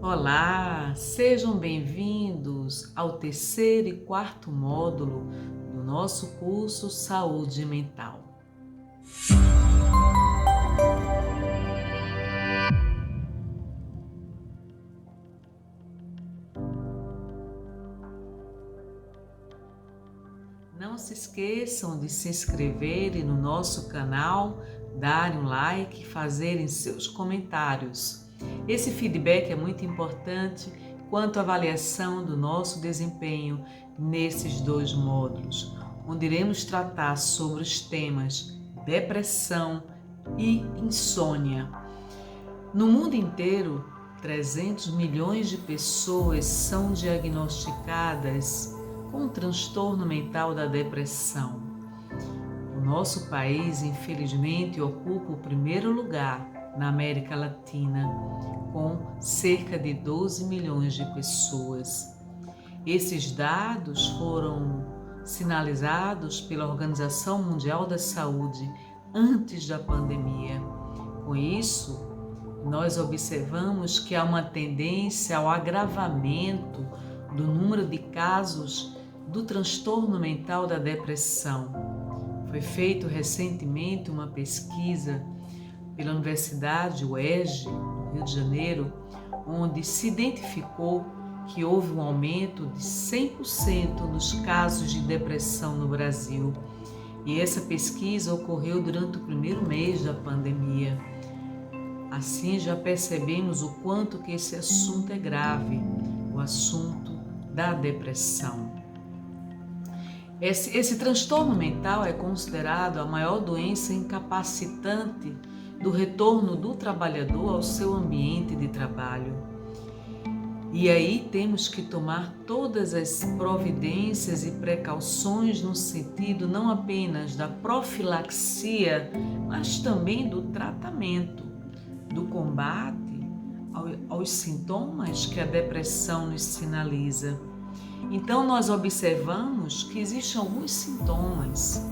Olá, sejam bem-vindos ao terceiro e quarto módulo do nosso curso Saúde Mental. Não se esqueçam de se inscreverem no nosso canal, darem um like e fazerem seus comentários. Esse feedback é muito importante quanto à avaliação do nosso desempenho nesses dois módulos, onde iremos tratar sobre os temas depressão e insônia. No mundo inteiro, 300 milhões de pessoas são diagnosticadas com o transtorno mental da depressão. O nosso país, infelizmente, ocupa o primeiro lugar na América Latina, com cerca de 12 milhões de pessoas. Esses dados foram sinalizados pela Organização Mundial da Saúde antes da pandemia. Com isso, nós observamos que há uma tendência ao agravamento do número de casos do transtorno mental da depressão. Foi feito recentemente uma pesquisa pela Universidade UERJ, no Rio de Janeiro, onde se identificou que houve um aumento de 100% nos casos de depressão no Brasil. E essa pesquisa ocorreu durante o primeiro mês da pandemia. Assim já percebemos o quanto que esse assunto é grave, o assunto da depressão. Esse transtorno mental é considerado a maior doença incapacitante do retorno do trabalhador ao seu ambiente de trabalho. E aí temos que tomar todas as providências e precauções no sentido não apenas da profilaxia, mas também do tratamento, do combate aos sintomas que a depressão nos sinaliza. Então nós observamos que existem alguns sintomas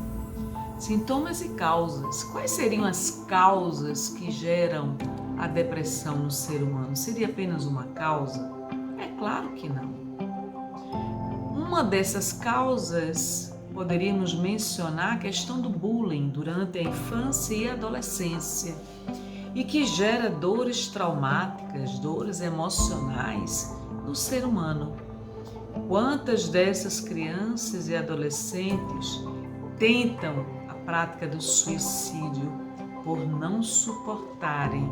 e causas. Quais seriam as causas que geram a depressão no ser humano? Seria apenas uma causa? É claro que não. Uma dessas causas, poderíamos mencionar a questão do bullying durante a infância e a adolescência, e que gera dores traumáticas, dores emocionais no ser humano. Quantas dessas crianças e adolescentes tentam a prática do suicídio por não suportarem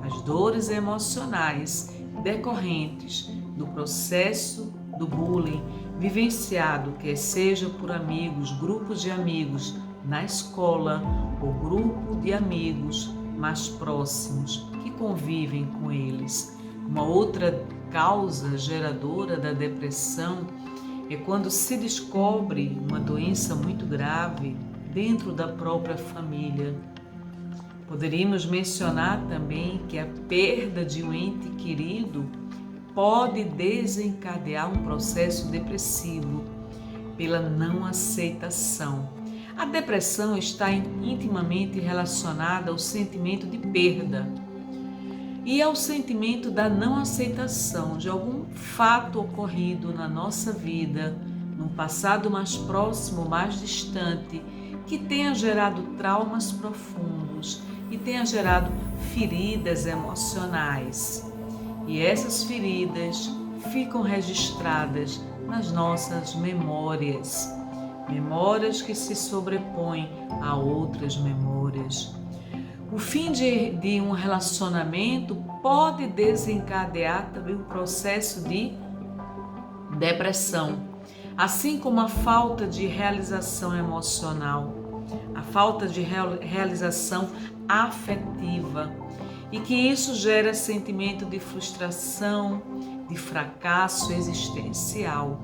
as dores emocionais decorrentes do processo do bullying vivenciado, quer seja por amigos, grupos de amigos na escola ou grupo de amigos mais próximos que convivem com eles. Uma outra causa geradora da depressão é quando se descobre uma doença muito grave dentro da própria família. Poderíamos mencionar também que a perda de um ente querido pode desencadear um processo depressivo pela não aceitação. A depressão está intimamente relacionada ao sentimento de perda e ao sentimento da não aceitação de algum fato ocorrido na nossa vida, num passado mais próximo, mais distante, que tenha gerado traumas profundos e tenha gerado feridas emocionais. E essas feridas ficam registradas nas nossas memórias, memórias que se sobrepõem a outras memórias. O fim de um relacionamento pode desencadear também um processo de depressão, assim como a falta de realização emocional, a falta de realização afetiva, e que isso gera sentimento de frustração, de fracasso existencial,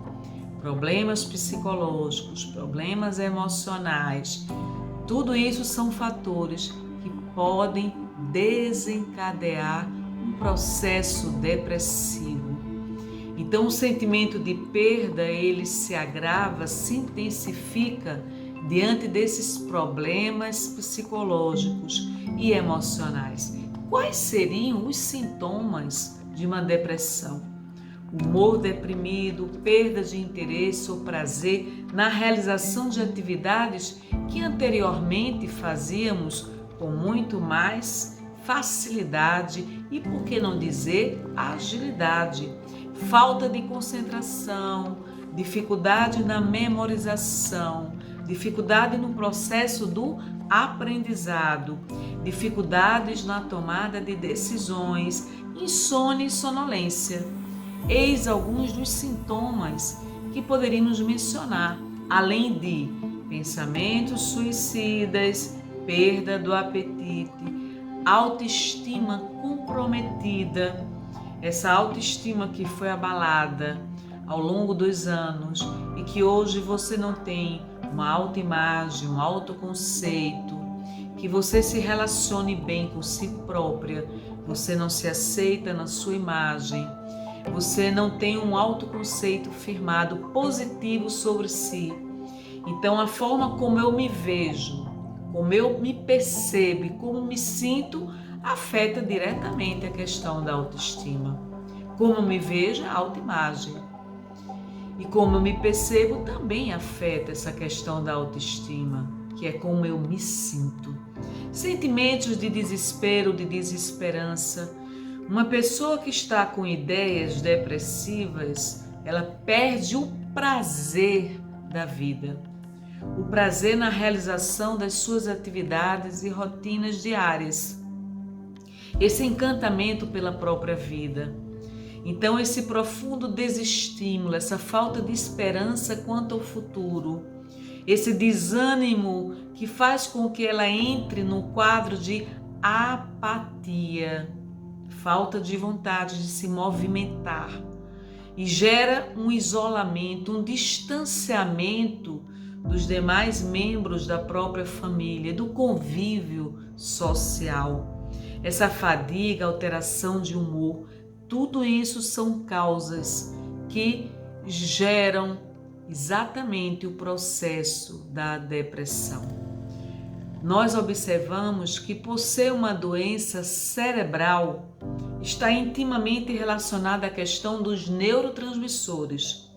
problemas psicológicos, problemas emocionais. Tudo isso são fatores que podem desencadear um processo depressivo. Então o sentimento de perda, ele se agrava, se intensifica diante desses problemas psicológicos e emocionais. Quais seriam os sintomas de uma depressão. Humor deprimido, perda de interesse ou prazer na realização de atividades que anteriormente fazíamos com muito mais facilidade e, por que não dizer, agilidade. Falta de concentração, dificuldade na memorização, dificuldade no processo do aprendizado, dificuldades na tomada de decisões, insônia e sonolência. Eis alguns dos sintomas que poderíamos mencionar, além de pensamentos suicidas, perda do apetite, autoestima comprometida, essa autoestima que foi abalada ao longo dos anos e que hoje você não tem uma autoimagem, um autoconceito, que você se relacione bem com si própria, você não se aceita na sua imagem, você não tem um autoconceito firmado positivo sobre si. Então a forma como eu me vejo, como eu me percebo, como me sinto, afeta diretamente a questão da autoestima. Como eu me vejo, a autoimagem. E como eu me percebo também afeta essa questão da autoestima, que é como eu me sinto. Sentimentos de desespero, de desesperança. Uma pessoa que está com ideias depressivas, ela perde o prazer da vida. O prazer na realização das suas atividades e rotinas diárias. Esse encantamento pela própria vida. Então, esse profundo desestímulo, essa falta de esperança quanto ao futuro, esse desânimo que faz com que ela entre no quadro de apatia, falta de vontade de se movimentar, e gera um isolamento, um distanciamento dos demais membros da própria família, do convívio social. Essa fadiga, alteração de humor, tudo isso são causas que geram exatamente o processo da depressão. Nós observamos que, por ser uma doença cerebral, está intimamente relacionada à questão dos neurotransmissores.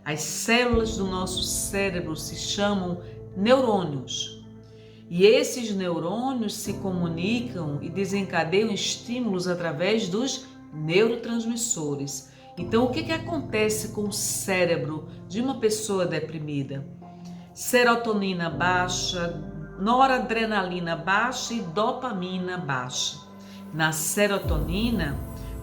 As células do nosso cérebro se chamam neurônios. E esses neurônios se comunicam e desencadeiam estímulos através dos neurotransmissores. Então, o que acontece com o cérebro de uma pessoa deprimida? Serotonina baixa, noradrenalina baixa e dopamina baixa. Na serotonina,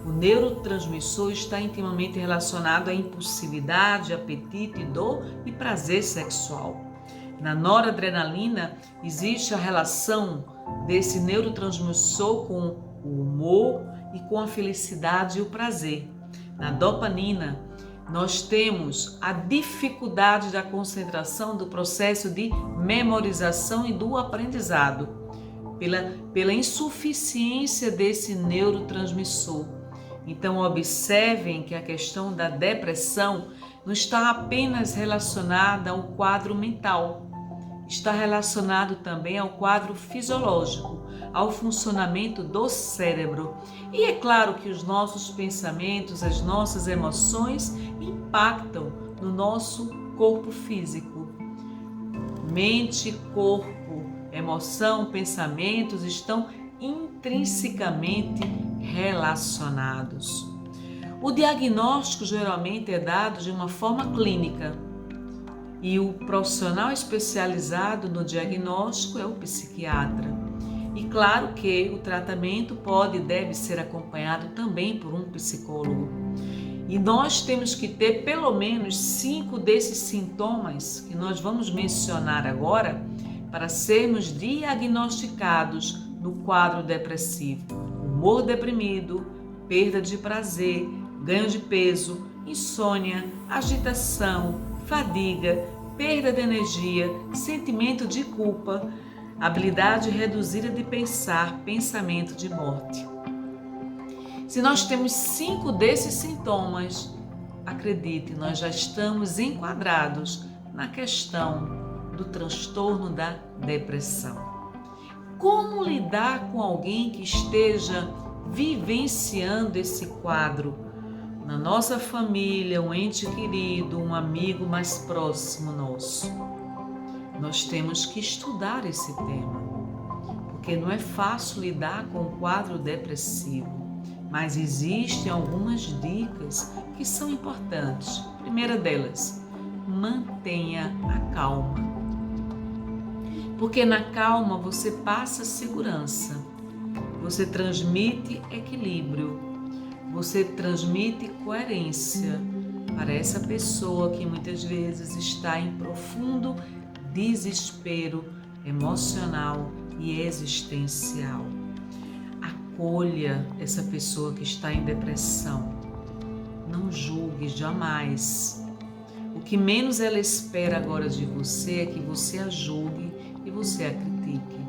o neurotransmissor está intimamente relacionado à impulsividade, apetite, dor e prazer sexual. Na noradrenalina, existe a relação desse neurotransmissor com o humor e com a felicidade e o prazer. Na dopamina, nós temos a dificuldade da concentração, do processo de memorização e do aprendizado, pela insuficiência desse neurotransmissor. Então, observem que a questão da depressão não está apenas relacionada ao quadro mental, está relacionado também ao quadro fisiológico, ao funcionamento do cérebro. E é claro que os nossos pensamentos, as nossas emoções impactam no nosso corpo físico. Mente, corpo, emoção, pensamentos estão intrinsecamente relacionados. O diagnóstico geralmente é dado de uma forma clínica e o profissional especializado no diagnóstico é o psiquiatra. E claro que o tratamento pode e deve ser acompanhado também por um psicólogo. E nós temos que ter pelo menos 5 desses sintomas que nós vamos mencionar agora para sermos diagnosticados no quadro depressivo. Humor deprimido, perda de prazer, ganho de peso, insônia, agitação, fadiga, perda de energia, sentimento de culpa, habilidade reduzida de pensar, pensamento de morte. Se nós temos 5 desses sintomas, acredite, nós já estamos enquadrados na questão do transtorno da depressão. Como lidar com alguém que esteja vivenciando esse quadro na nossa família, um ente querido, um amigo mais próximo nosso. Nós temos que estudar esse tema, porque não é fácil lidar com o quadro depressivo, mas existem algumas dicas que são importantes. Primeira delas, mantenha a calma, porque na calma você passa segurança, você transmite equilíbrio, você transmite coerência para essa pessoa que muitas vezes está em profundo desespero emocional e existencial. Acolha essa pessoa que está em depressão. Não julgue jamais. O que menos ela espera agora de você é que você a julgue e você a critique.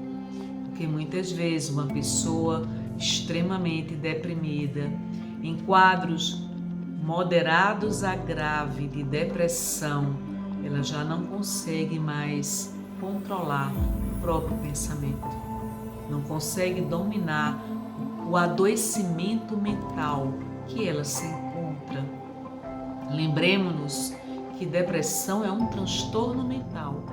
Porque muitas vezes uma pessoa extremamente deprimida, em quadros moderados a grave de depressão, ela já não consegue mais controlar o próprio pensamento. Não consegue dominar o adoecimento mental que ela se encontra. Lembremos-nos que depressão é um transtorno mental.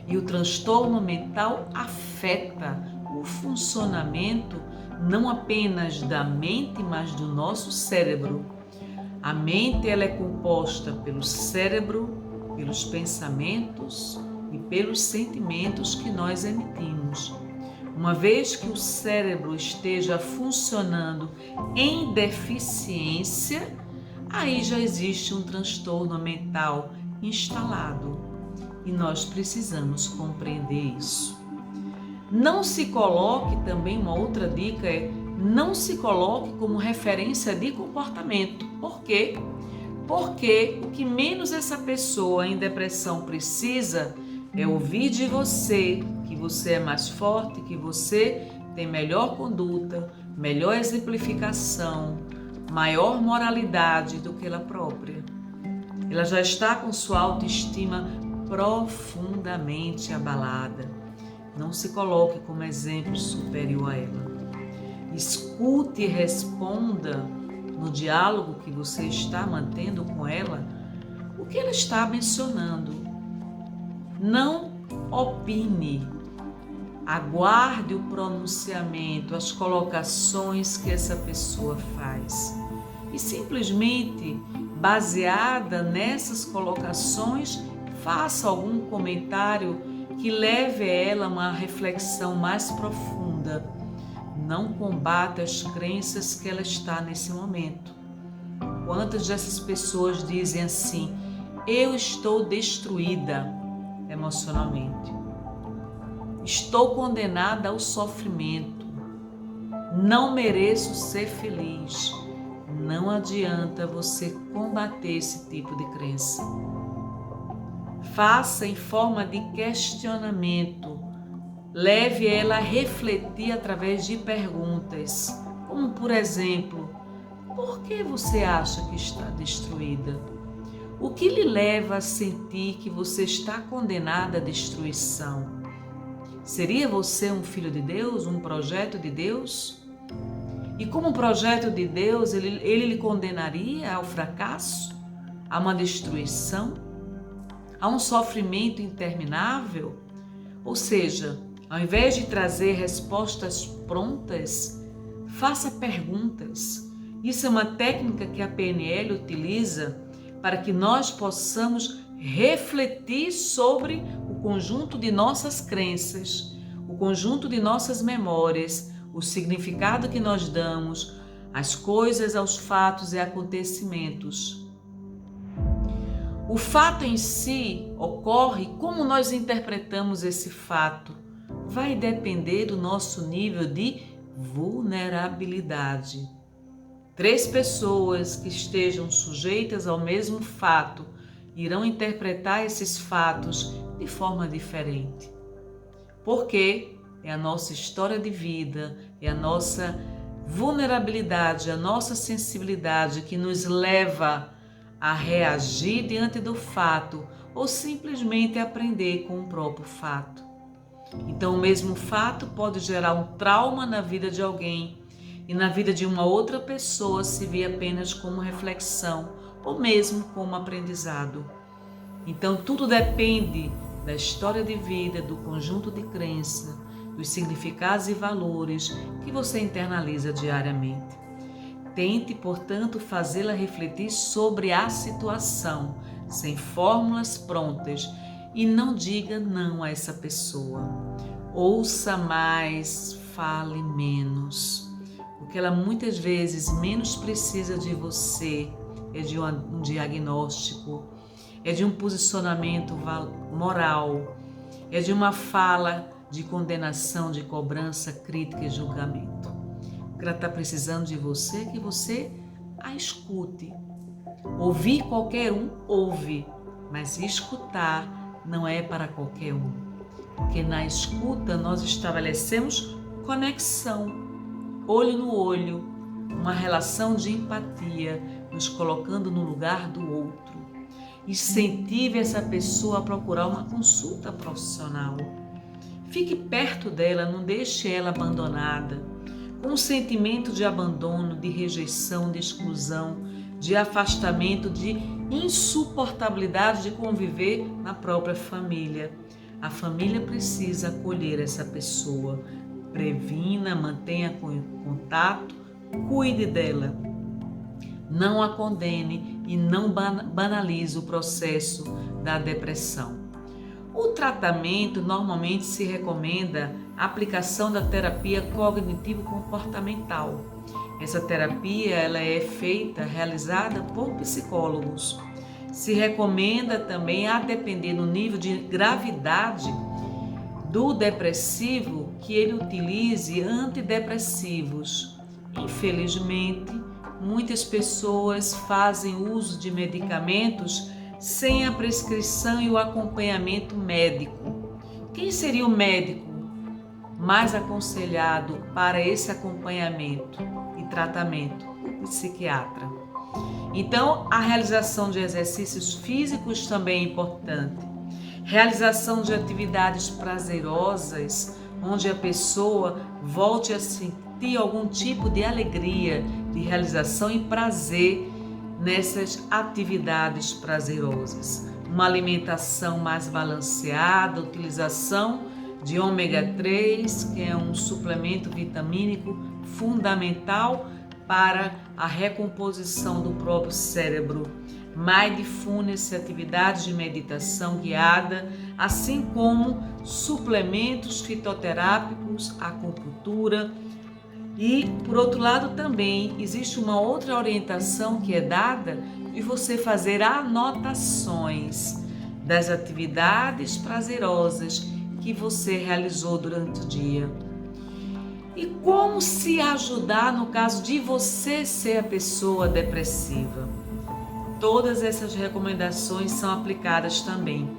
E o transtorno mental afeta o funcionamento não apenas da mente, mas do nosso cérebro. A mente ela é composta pelo cérebro, pelos pensamentos e pelos sentimentos que nós emitimos. Uma vez que o cérebro esteja funcionando em deficiência, aí já existe um transtorno mental instalado e nós precisamos compreender isso. Não se coloque, também uma outra dica é, não se coloque como referência de comportamento. Por quê? Porque o que menos essa pessoa em depressão precisa é ouvir de você que você é mais forte, que você tem melhor conduta, melhor exemplificação, maior moralidade do que ela própria. Ela já está com sua autoestima profundamente abalada. Não se coloque como exemplo superior a ela. Escute e responda no diálogo que você está mantendo com ela o que ela está mencionando. Não opine. Aguarde o pronunciamento, as colocações que essa pessoa faz. E simplesmente, baseada nessas colocações, faça algum comentário que leve ela a uma reflexão mais profunda. Não combata as crenças que ela está nesse momento. Quantas dessas pessoas dizem assim: eu estou destruída emocionalmente. Estou condenada ao sofrimento. Não mereço ser feliz. Não adianta você combater esse tipo de crença. Faça em forma de questionamento. Leve ela a refletir através de perguntas, como por exemplo: por que você acha que está destruída? O que lhe leva a sentir que você está condenada à destruição? Seria você um filho de Deus, um projeto de Deus? E como projeto de Deus, ele lhe condenaria ao fracasso, a uma destruição, a um sofrimento interminável? Ou seja, ao invés de trazer respostas prontas, faça perguntas. Isso é uma técnica que a PNL utiliza para que nós possamos refletir sobre o conjunto de nossas crenças, o conjunto de nossas memórias, o significado que nós damos às coisas, aos fatos e acontecimentos. O fato em si ocorre, como nós interpretamos esse fato vai depender do nosso nível de vulnerabilidade. 3 pessoas que estejam sujeitas ao mesmo fato irão interpretar esses fatos de forma diferente. Porque é a nossa história de vida, é a nossa vulnerabilidade, a nossa sensibilidade que nos leva a reagir diante do fato ou simplesmente aprender com o próprio fato. Então, o mesmo fato pode gerar um trauma na vida de alguém e na vida de uma outra pessoa se vê apenas como reflexão ou mesmo como aprendizado. Então tudo depende da história de vida, do conjunto de crenças, dos significados e valores que você internaliza diariamente. Tente, portanto, fazê-la refletir sobre a situação, sem fórmulas prontas, e não diga não a essa pessoa. Ouça mais, fale menos. O que ela muitas vezes menos precisa de você é de um diagnóstico, é de um posicionamento moral, é de uma fala de condenação, de cobrança, crítica e julgamento. O que ela está precisando de você é que você a escute. Ouvir qualquer um, ouve, mas escutar não é para qualquer um. Porque na escuta nós estabelecemos conexão, olho no olho, uma relação de empatia, nos colocando no lugar do outro. Incentive essa pessoa a procurar uma consulta profissional. Fique perto dela, não deixe ela abandonada, com um sentimento de abandono, de rejeição, de exclusão, de afastamento, de insuportabilidade de conviver na própria família. A família precisa acolher essa pessoa. Previna, mantenha contato, cuide dela. Não a condene e não banalize o processo da depressão. O tratamento normalmente se recomenda a aplicação da terapia cognitivo-comportamental. Essa terapia ela é realizada por psicólogos. Se recomenda também, a depender do nível de gravidade do depressivo, que ele utilize antidepressivos. Infelizmente, muitas pessoas fazem uso de medicamentos sem a prescrição e o acompanhamento médico. Quem seria o médico mais aconselhado para esse acompanhamento e tratamento? O psiquiatra. Então, a realização de exercícios físicos também é importante. Realização de atividades prazerosas, onde a pessoa volte a sentir algum tipo de alegria, de realização e prazer nessas atividades prazerosas. Uma alimentação mais balanceada, utilização de ômega 3, que é um suplemento vitamínico fundamental para a recomposição do próprio cérebro. Mindfulness, atividades de meditação guiada, assim como suplementos fitoterápicos, acupuntura. E, por outro lado, também existe uma outra orientação que é dada de você fazer anotações das atividades prazerosas que você realizou durante o dia. E como se ajudar no caso de você ser a pessoa depressiva? Todas essas recomendações são aplicadas também,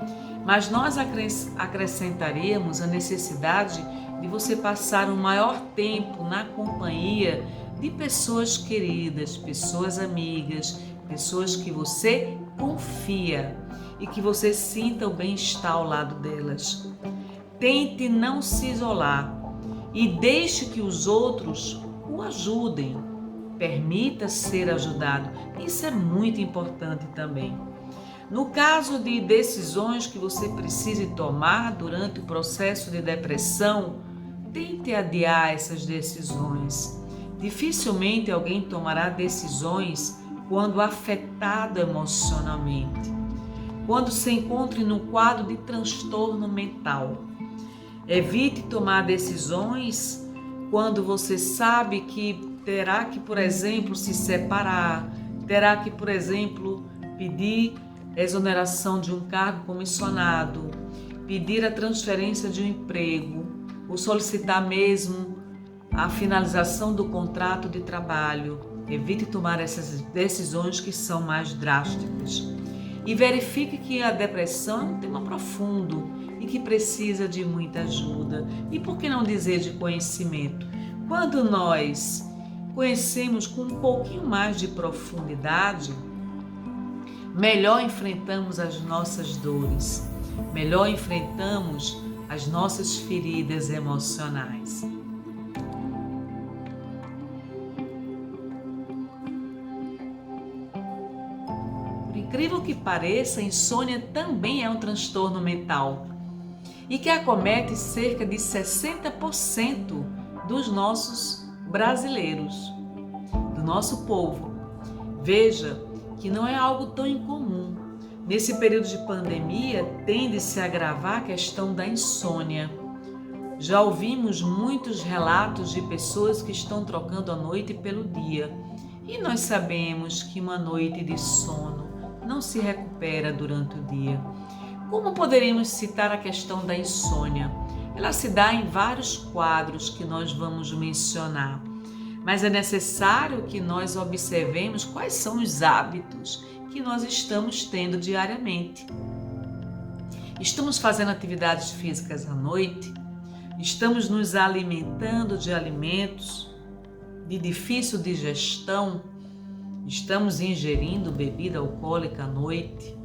mas nós acrescentaríamos a necessidade de você passar um maior tempo na companhia de pessoas queridas, pessoas amigas, pessoas que você confia e que você sinta o bem-estar ao lado delas. Tente não se isolar e deixe que os outros o ajudem. Permita ser ajudado. Isso é muito importante também. No caso de decisões que você precise tomar durante o processo de depressão, tente adiar essas decisões. Dificilmente alguém tomará decisões quando afetado emocionalmente, quando se encontre no quadro de transtorno mental. Evite tomar decisões quando você sabe que terá que, por exemplo, se separar, terá que, por exemplo, pedir exoneração de um cargo comissionado, pedir a transferência de um emprego, ou solicitar mesmo a finalização do contrato de trabalho. Evite tomar essas decisões que são mais drásticas. E verifique que a depressão é um tema profundo e que precisa de muita ajuda. E por que não dizer de conhecimento? Quando nós conhecemos com um pouquinho mais de profundidade, melhor enfrentamos as nossas dores, melhor enfrentamos as nossas feridas emocionais. incrível que pareça, a insônia também é um transtorno mental e que acomete cerca de 60% dos nossos brasileiros, do nosso povo. Veja que não é algo tão incomum. Nesse período de pandemia, tende-se a agravar a questão da insônia. Já ouvimos muitos relatos de pessoas que estão trocando a noite pelo dia. E nós sabemos que uma noite de sono não se recupera durante o dia. Como poderíamos citar a questão da insônia? Ela se dá em vários quadros que nós vamos mencionar, mas é necessário que nós observemos quais são os hábitos que nós estamos tendo diariamente. Estamos fazendo atividades físicas à noite? Estamos nos alimentando de alimentos de difícil digestão? Estamos ingerindo bebida alcoólica à noite?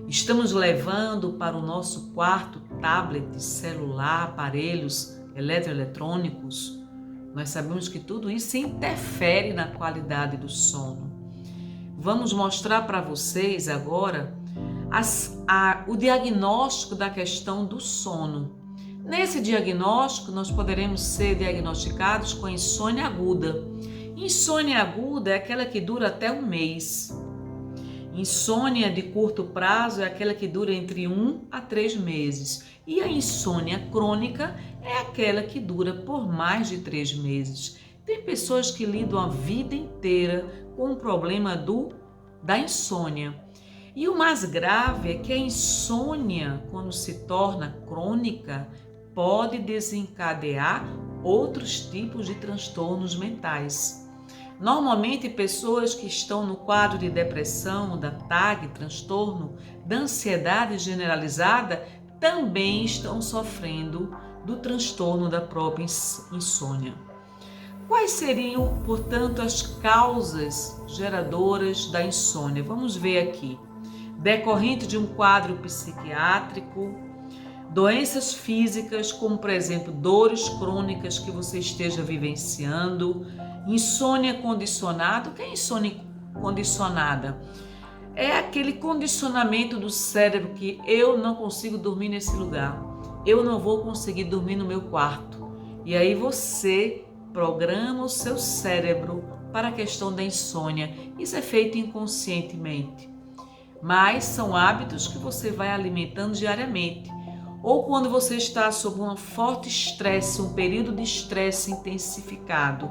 Estamos levando para o nosso quarto tablet, celular, aparelhos eletroeletrônicos? Nós sabemos que tudo isso interfere na qualidade do sono. Vamos mostrar para vocês agora o diagnóstico da questão do sono. Nesse diagnóstico, nós poderemos ser diagnosticados com insônia aguda. Insônia aguda é aquela que dura até um mês. Insônia de curto prazo é aquela que dura entre 1 a 3 meses. E a insônia crônica é aquela que dura por mais de 3 meses. Tem pessoas que lidam a vida inteira com o problema da insônia. E o mais grave é que a insônia, quando se torna crônica, pode desencadear outros tipos de transtornos mentais. Normalmente, pessoas que estão no quadro de depressão, da TAG, transtorno da ansiedade generalizada, também estão sofrendo do transtorno da própria insônia. Quais seriam, portanto, as causas geradoras da insônia? Vamos ver aqui. Decorrente de um quadro psiquiátrico, doenças físicas, como por exemplo dores crônicas que você esteja vivenciando, insônia condicionada. O que é insônia condicionada? É aquele condicionamento do cérebro que eu não consigo dormir nesse lugar, eu não vou conseguir dormir no meu quarto. E aí você programa o seu cérebro para a questão da insônia. Isso é feito inconscientemente, mas são hábitos que você vai alimentando diariamente. Ou quando você está sob um forte estresse, um período de estresse intensificado,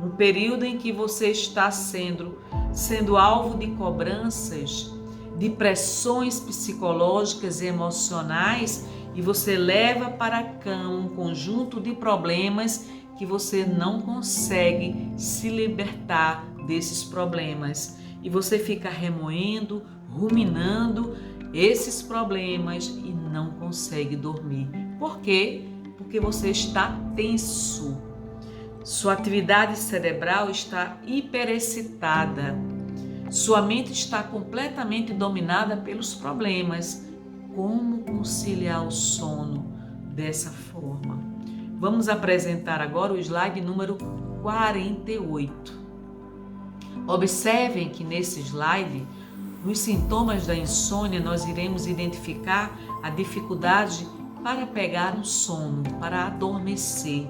um período em que você está sendo alvo de cobranças, de pressões psicológicas e emocionais, e você leva para a cama um conjunto de problemas que você não consegue se libertar desses problemas. E você fica remoendo, ruminando esses problemas e não consegue dormir. Por quê? Porque você está tenso. Sua atividade cerebral está hiperexcitada. Sua mente está completamente dominada pelos problemas. Como conciliar o sono dessa forma? Vamos apresentar agora o slide número 48. Observem que nesse slide, nos sintomas da insônia, nós iremos identificar a dificuldade para pegar um sono, para adormecer.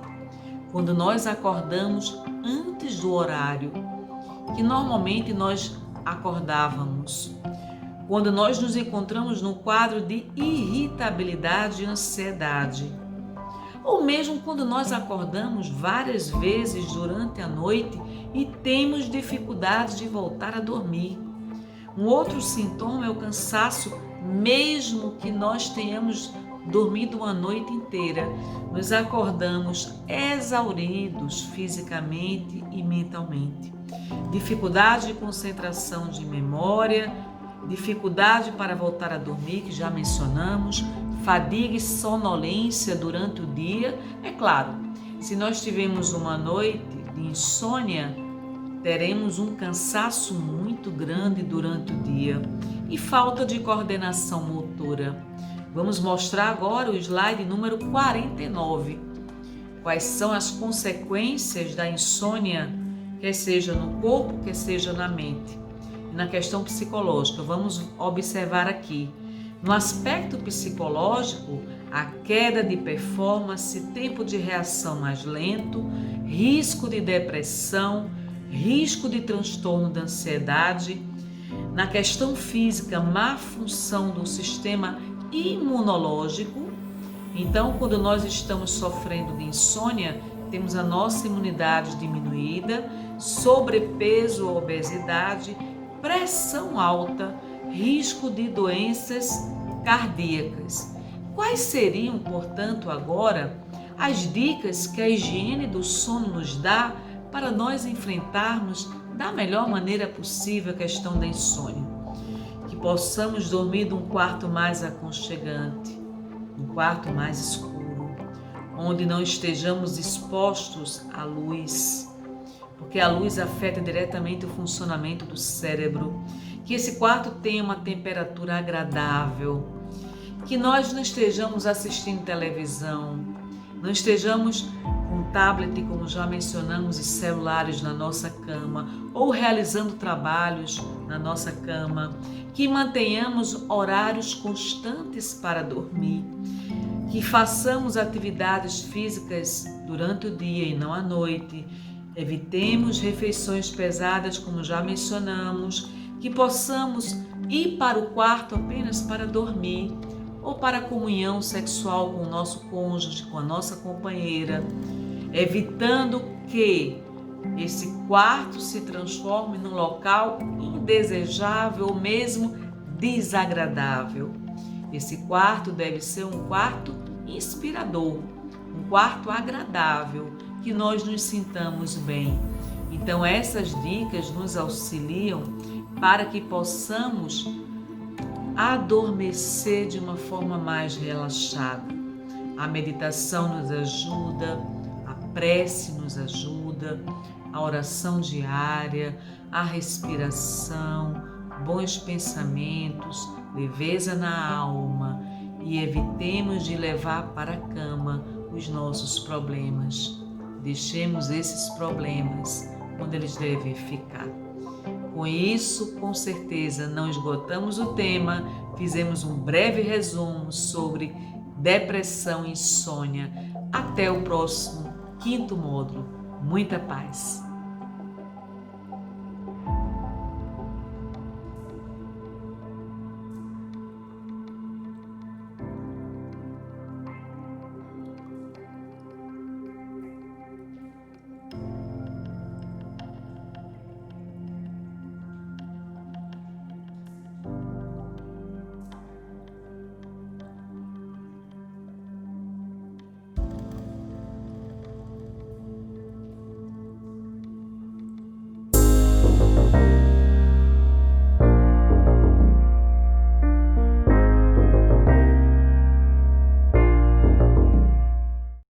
Quando nós acordamos antes do horário que normalmente nós acordávamos. Quando nós nos encontramos num quadro de irritabilidade e ansiedade. Ou mesmo quando nós acordamos várias vezes durante a noite e temos dificuldade de voltar a dormir. Um outro sintoma é o cansaço, mesmo que nós tenhamos dormido uma noite inteira. Nos acordamos exauridos fisicamente e mentalmente. Dificuldade de concentração de memória, dificuldade para voltar a dormir, que já mencionamos, fadiga e sonolência durante o dia. É claro, se nós tivermos uma noite de insônia, teremos um cansaço muito grande durante o dia e falta de coordenação motora. Vamos mostrar agora o slide número 49. Quais são as consequências da insônia, quer seja no corpo, quer seja na mente. e na questão psicológica. Vamos observar aqui. No aspecto psicológico, a queda de performance, tempo de reação mais lento, risco de depressão, risco de transtorno da ansiedade. Na questão física, má função do sistema imunológico. Então, quando nós estamos sofrendo de insônia, temos a nossa imunidade diminuída, sobrepeso ou obesidade, pressão alta, risco de doenças cardíacas. Quais seriam, portanto, agora as dicas que a higiene do sono nos dá para nós enfrentarmos da melhor maneira possível a questão da insônia? Que possamos dormir num quarto mais aconchegante, um quarto mais escuro, onde não estejamos expostos à luz, porque a luz afeta diretamente o funcionamento do cérebro. Que esse quarto tenha uma temperatura agradável, que nós não estejamos assistindo televisão, não estejamos com tablet, como já mencionamos, e celulares na nossa cama, ou realizando trabalhos na nossa cama, que mantenhamos horários constantes para dormir, que façamos atividades físicas durante o dia e não à noite, evitemos refeições pesadas, como já mencionamos, que possamos ir para o quarto apenas para dormir ou para a comunhão sexual com o nosso cônjuge, com a nossa companheira, evitando que esse quarto se transforme num local indesejável ou mesmo desagradável. Esse quarto deve ser um quarto inspirador, um quarto agradável, que nós nos sintamos bem. Então essas dicas nos auxiliam para que possamos adormecer de uma forma mais relaxada. A meditação nos ajuda, a prece nos ajuda, a oração diária, a respiração, bons pensamentos, leveza na alma, e evitemos de levar para a cama os nossos problemas. Deixemos esses problemas onde eles devem ficar. Com isso, com certeza, não esgotamos o tema, fizemos um breve resumo sobre depressão e insônia. Até o próximo 5º módulo. Muita paz!